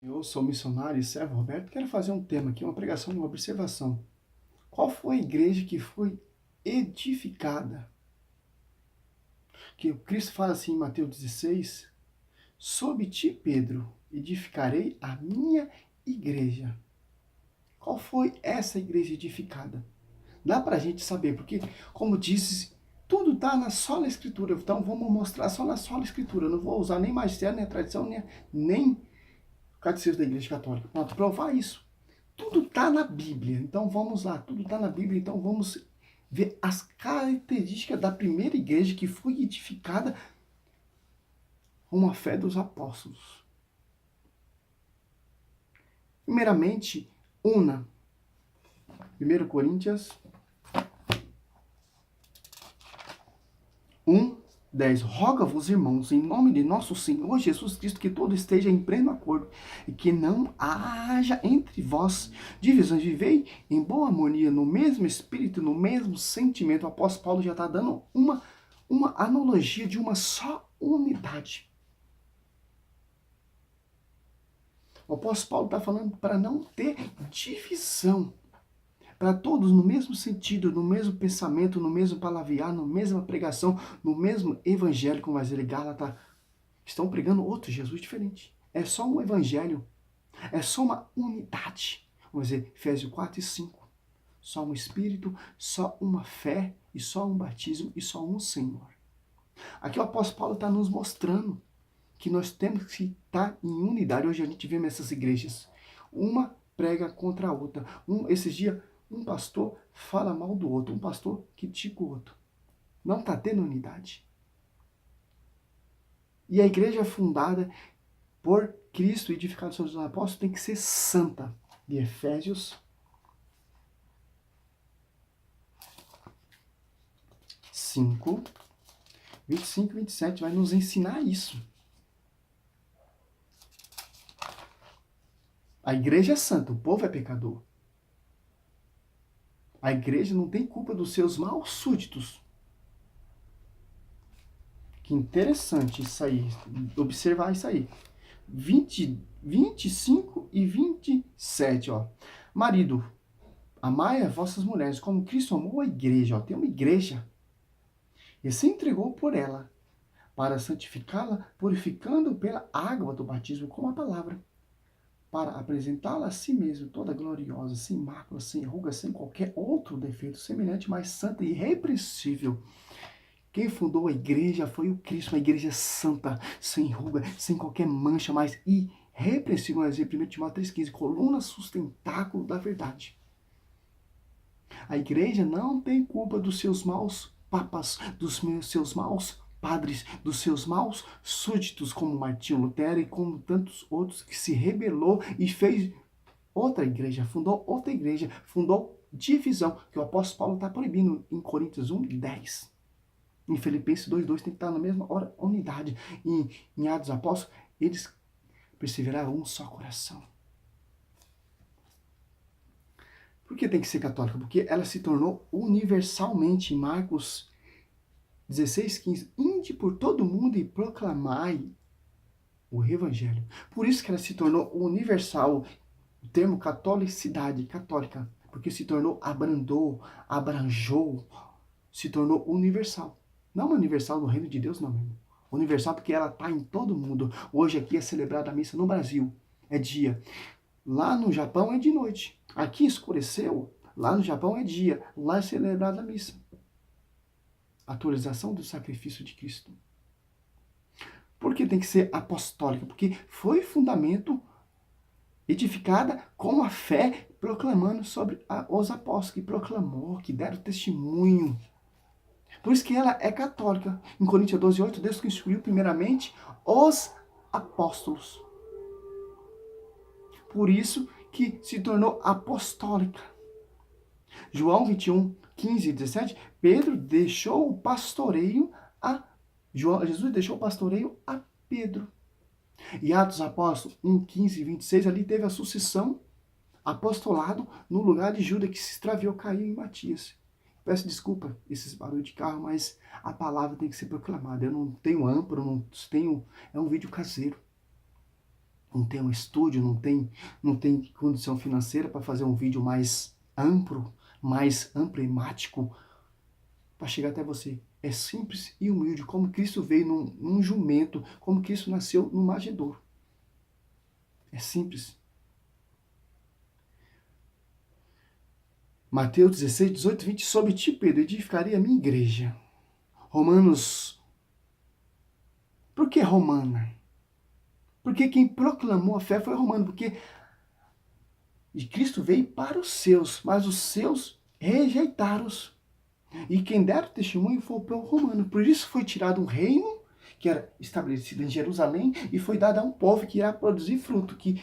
Eu sou missionário e servo Roberto. Quero fazer um tema aqui, uma pregação, uma observação. Qual foi a igreja que foi edificada? Que o Cristo fala assim em Mateus 16: Sob ti, Pedro, edificarei a minha igreja. Qual foi essa igreja edificada? Dá para a gente saber, porque, como disse, tudo está na sola Escritura. Então vamos mostrar só na sola Escritura. Eu não vou usar nem magistério, nem a tradição, nem o catecismo da Igreja Católica. Pronto, provar isso. Tudo está na Bíblia. Então vamos lá, tudo está na Bíblia. Então vamos ver as características da primeira igreja que foi edificada com a fé dos apóstolos. Primeiramente, una. 1 Coríntios 1:10. Roga-vos, irmãos, em nome de nosso Senhor Jesus Cristo, que todo esteja em pleno acordo e que não haja entre vós divisões. Vivei em boa harmonia, no mesmo espírito, no mesmo sentimento. O apóstolo Paulo já está dando uma analogia de uma só unidade. O apóstolo Paulo está falando para não ter divisão. Para todos no mesmo sentido, no mesmo pensamento, no mesmo palavrear, na mesma pregação, no mesmo evangelho, como vai dizer Gálatas, estão pregando outro Jesus diferente. É só um evangelho, é só uma unidade. Vamos dizer, Efésios 4:5. Só um Espírito, só uma fé, e só um batismo, e só um Senhor. Aqui o apóstolo Paulo está nos mostrando que nós temos que estar em unidade. Hoje a gente vê nessas igrejas, uma prega contra a outra. Esses dias, um pastor fala mal do outro, um pastor critica o outro. Não está tendo unidade. E a igreja fundada por Cristo, edificada sobre os apóstolos, tem que ser santa. De Efésios 5, 25 e 27 vai nos ensinar isso. A igreja é santa, o povo é pecador. A igreja não tem culpa dos seus maus súditos. Que interessante isso aí, observar isso aí. 25 e 27, ó. Marido, amai as vossas mulheres como Cristo amou a igreja, ó. Tem uma igreja. E se entregou por ela, para santificá-la, purificando pela água do batismo com a palavra, para apresentá-la a si mesmo, toda gloriosa, sem mácula, sem ruga, sem qualquer outro defeito, semelhante, mas santa e irrepreensível. Quem fundou a igreja foi o Cristo, uma igreja santa, sem ruga, sem qualquer mancha, mas irrepreensível. Mas em 1 Timóteo 3,15, coluna sustentáculo da verdade. A igreja não tem culpa dos seus maus papas, dos seus maus padres, dos seus maus súditos, como Martinho Lutero e como tantos outros que se rebelou e fez outra igreja, fundou divisão, que o apóstolo Paulo está proibindo em Coríntios 1:10. Em Filipenses 2:2 tem que estar na mesma hora, unidade. Em Atos dos Apóstolos, eles perseveraram um só coração. Por que tem que ser católica? Porque ela se tornou universalmente, em Marcos 16:15, ide por todo mundo e proclamai o evangelho. Por isso que ela se tornou universal, o termo catolicidade, católica, porque se tornou, abranjou, se tornou universal. Não universal no reino de Deus, não, meu irmão. Universal porque ela está em todo mundo. Hoje aqui é celebrada a missa no Brasil, é dia. Lá no Japão é de noite. Aqui escureceu, lá no Japão é dia. Lá é celebrada a missa. Atualização do sacrifício de Cristo. Por que tem que ser apostólica? Porque foi fundamento edificada com a fé, proclamando sobre os apóstolos, que proclamou, que deram testemunho. Por isso que ela é católica. Em Coríntios 12:8, Deus que instruiu primeiramente os apóstolos. Por isso que se tornou apostólica. João 21:15 e 17, Pedro deixou o pastoreio a Jesus deixou o pastoreio a Pedro. E Atos dos Apóstolos 1:15 e 26, ali teve a sucessão, apostolado no lugar de Judas, que se extraviou, caiu em Matias. Peço desculpa esses barulhos de carro, mas a palavra tem que ser proclamada. Eu não tenho amparo, não tenho. É um vídeo caseiro. não tem um estúdio, não tem condição financeira para fazer um vídeo mais amplo, mais emblemático para chegar até você. É simples e humilde, como Cristo veio num jumento, como Cristo nasceu no manjedouro. É simples. Mateus 16, 18, 20, sobre ti, Pedro, edificarei a minha igreja. Romanos. Por que romana? Porque quem proclamou a fé foi romano, porque Cristo veio para os seus, mas os seus rejeitaram-os. E quem dera o testemunho foi o povo romano. Por isso foi tirado um reino que era estabelecido em Jerusalém e foi dado a um povo que irá produzir fruto, que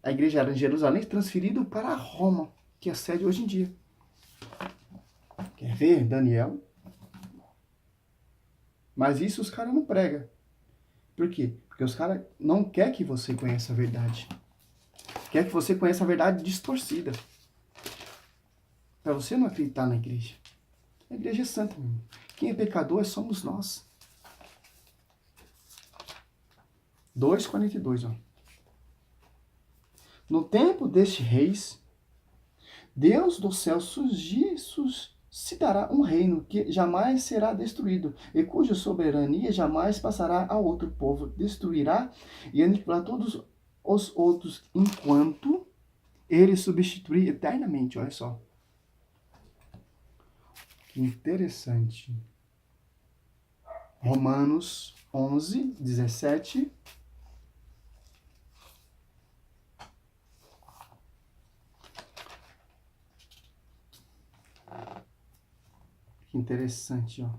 a igreja era em Jerusalém, transferido para Roma, que é a sede hoje em dia. Quer ver, Daniel? Mas isso os caras não pregam. Por quê? Porque os caras não querem que você conheça a verdade. Quer que você conheça a verdade distorcida. Para você não acreditar na igreja. A igreja é santa, meu irmão. Quem é pecador somos nós. 2:42, ó. No tempo deste reis, Deus do céu suscitará um reino que jamais será destruído, e cuja soberania jamais passará a outro povo. Destruirá e aniquilará todos os outros, enquanto ele substituir eternamente. Olha só. Que interessante. Romanos 11, 17. Que interessante, ó.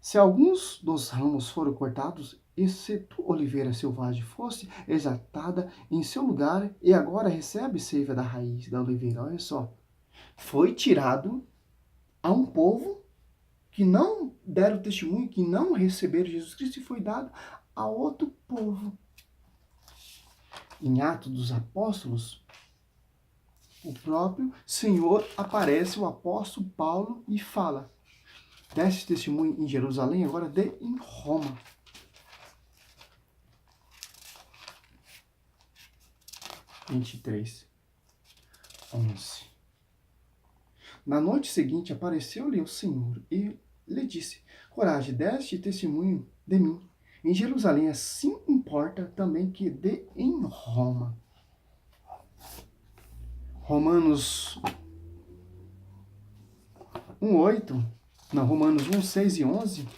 Se alguns dos ramos foram cortados, e se tu, oliveira selvagem, fosse exaltada em seu lugar, e agora recebe seiva da raiz da oliveira. Olha só. Foi tirado a um povo que não deram testemunho, que não receberam Jesus Cristo, e foi dado a outro povo. Em Atos dos Apóstolos, o próprio Senhor aparece, o apóstolo Paulo, e fala: deste testemunho em Jerusalém, agora dê em Roma. (23, 11). Na noite seguinte apareceu-lhe o Senhor e lhe disse: coragem, deste testemunho de mim em Jerusalém, assim importa também que dê em Roma. Romanos 1:8, não, Romanos 1:6 e 11.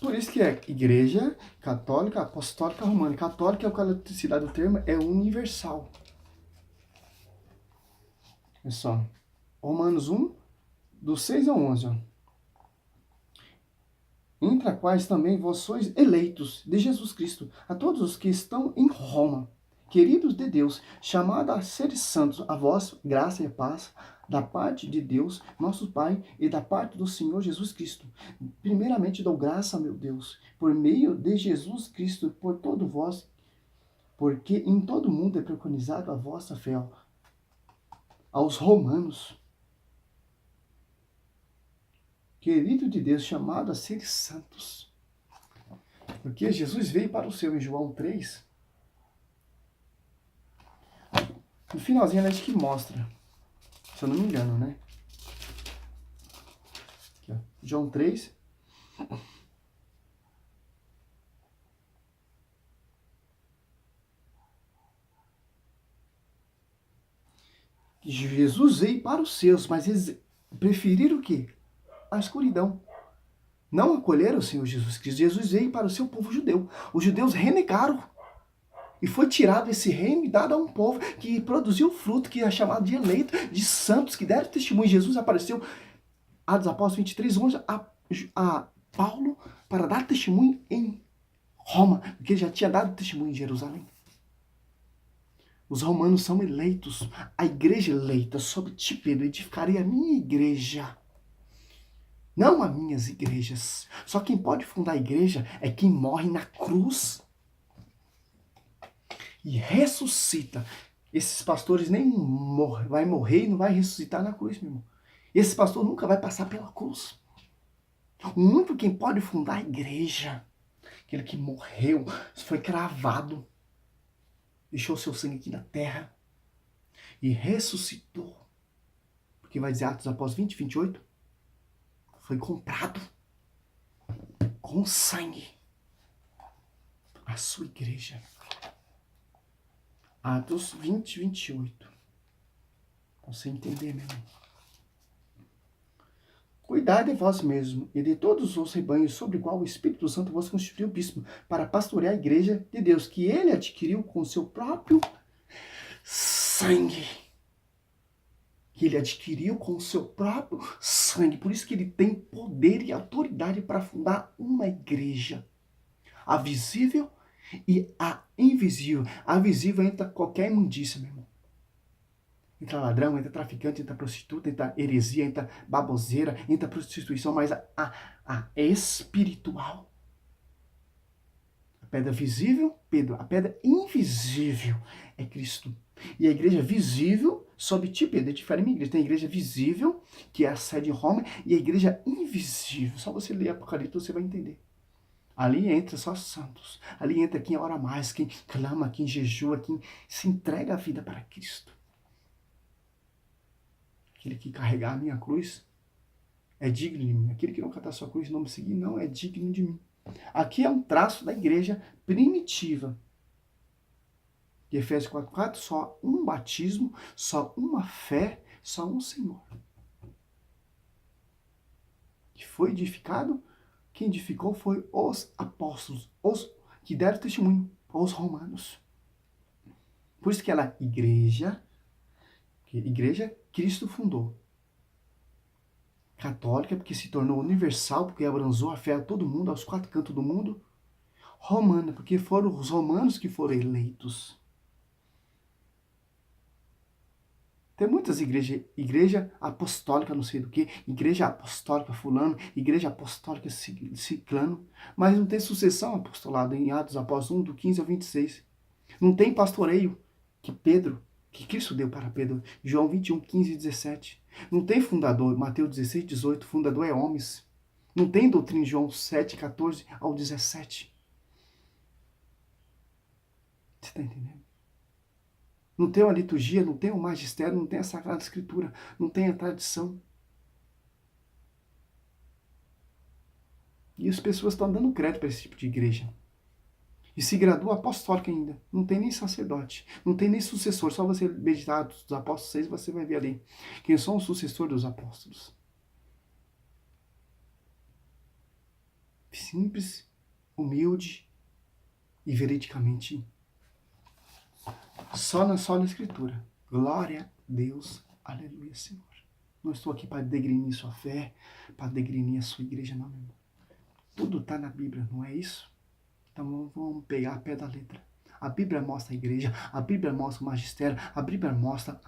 Por isso que é Igreja Católica Apostólica Romana. Católica, é o catolicidade do termo, é universal. É só. Romanos 1, do 6 ao 11. Ó. Entre as quais também vós sois eleitos de Jesus Cristo, a todos os que estão em Roma, queridos de Deus, chamados a seres santos, a vós graça e paz, da parte de Deus, nosso Pai, e da parte do Senhor Jesus Cristo. Primeiramente dou graça, meu Deus, por meio de Jesus Cristo, por todo vós, porque em todo mundo é preconizado a vossa fé. Aos romanos, querido de Deus, chamado a seres santos. Porque Jesus veio para o seu, em João 3. No finalzinho, acho que mostra, se eu não me engano, né? Aqui, ó. João 3. Jesus veio para os seus, mas eles preferiram o quê? A escuridão. Não acolheram o Senhor Jesus Cristo. Jesus veio para o seu povo judeu. Os judeus renegaram. E foi tirado esse reino e dado a um povo que produziu fruto, que é chamado de eleito, de santos, que deram testemunho. Jesus apareceu, Atos Apóstolos 23, 11, a Paulo para dar testemunho em Roma, porque ele já tinha dado testemunho em Jerusalém. Os romanos são eleitos, a igreja eleita, sobre ti, Pedro, edificarei a minha igreja. Não as minhas igrejas. Só quem pode fundar a igreja é quem morre na cruz e ressuscita. Esses pastores nem vai morrer e não vai ressuscitar na cruz, meu irmão. Esse pastor nunca vai passar pela cruz. O único quem pode fundar a igreja, aquele que morreu, foi cravado, deixou seu sangue aqui na terra e ressuscitou. Porque vai dizer Atos após 20, 28, foi comprado com sangue a sua igreja. Atos 20, 28. Pra você entender, meu irmão. Cuidai de vós mesmo e de todos os rebanhos sobre o qual o Espírito Santo vos constituiu bispo, para pastorear a igreja de Deus, que ele adquiriu com seu próprio sangue. Que ele adquiriu com o seu próprio sangue. Por isso que ele tem poder e autoridade para fundar uma igreja. A visível e a invisível. A visível entra qualquer imundícia, meu irmão. Entra ladrão, entra traficante, entra prostituta, entra heresia, entra baboseira, entra prostituição, mas a espiritual. A pedra visível, Pedro, a pedra invisível é Cristo. E a igreja visível, sob ti, Pedro, é diferente da igreja. Tem a igreja visível, que é a sede em Roma, e a igreja invisível. Só você ler Apocalipse você vai entender. Ali entra só santos. Ali entra quem ora mais, quem clama, quem jejua, quem se entrega a vida para Cristo. Aquele que carregar a minha cruz é digno de mim. Aquele que não catar a sua cruz e não me seguir não é digno de mim. Aqui é um traço da igreja primitiva. De Efésios 4:4, só um batismo, só uma fé, só um Senhor. Que foi edificado, quem edificou foi os apóstolos, os que deram testemunho, os romanos. Por isso que ela é igreja, Cristo fundou. Católica, porque se tornou universal, porque abraçou a fé a todo mundo, aos quatro cantos do mundo. Romana, porque foram os romanos que foram eleitos. Tem muitas igrejas, igreja apostólica não sei do que, igreja apostólica fulano, igreja apostólica ciclano, mas não tem sucessão apostolado em Atos Apóstolos 1, do 15 ao 26. Não tem pastoreio que Cristo deu para Pedro, João 21, 15 e 17. Não tem fundador, Mateus 16, 18, fundador é homens. Não tem doutrina, João 7, 14 ao 17. Você está entendendo? Não tem uma liturgia, não tem um magistério, não tem a Sagrada Escritura, não tem a tradição. E as pessoas estão dando crédito para esse tipo de igreja. E se gradua apostólica ainda. Não tem nem sacerdote, não tem nem sucessor. Só você meditar dos apóstolos 6, você vai ver ali quem são os sucessores dos apóstolos. Simples, humilde e veridicamente. Só na Escritura. Glória a Deus. Aleluia, Senhor. Não estou aqui para degrinir sua fé, para degrinir a sua igreja, não, meu irmão. Tudo está na Bíblia, não é isso? Então vamos pegar a pé da letra. A Bíblia mostra a igreja, a Bíblia mostra o magistério, a Bíblia mostra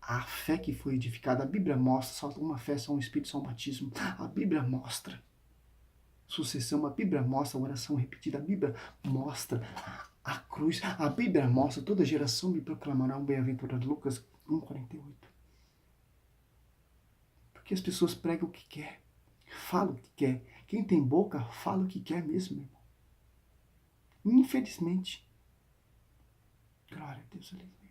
a fé que foi edificada, a Bíblia mostra só uma fé, só um Espírito, só um batismo. A Bíblia mostra sucessão, a Bíblia mostra a oração repetida, a Bíblia mostra a cruz, a Bíblia mostra toda geração me proclamará um bem-aventurado. Lucas 1,48. Porque as pessoas pregam o que quer, falam o que quer. Quem tem boca, fala o que quer mesmo, meu irmão. Infelizmente. Glória a Deus, aleluia.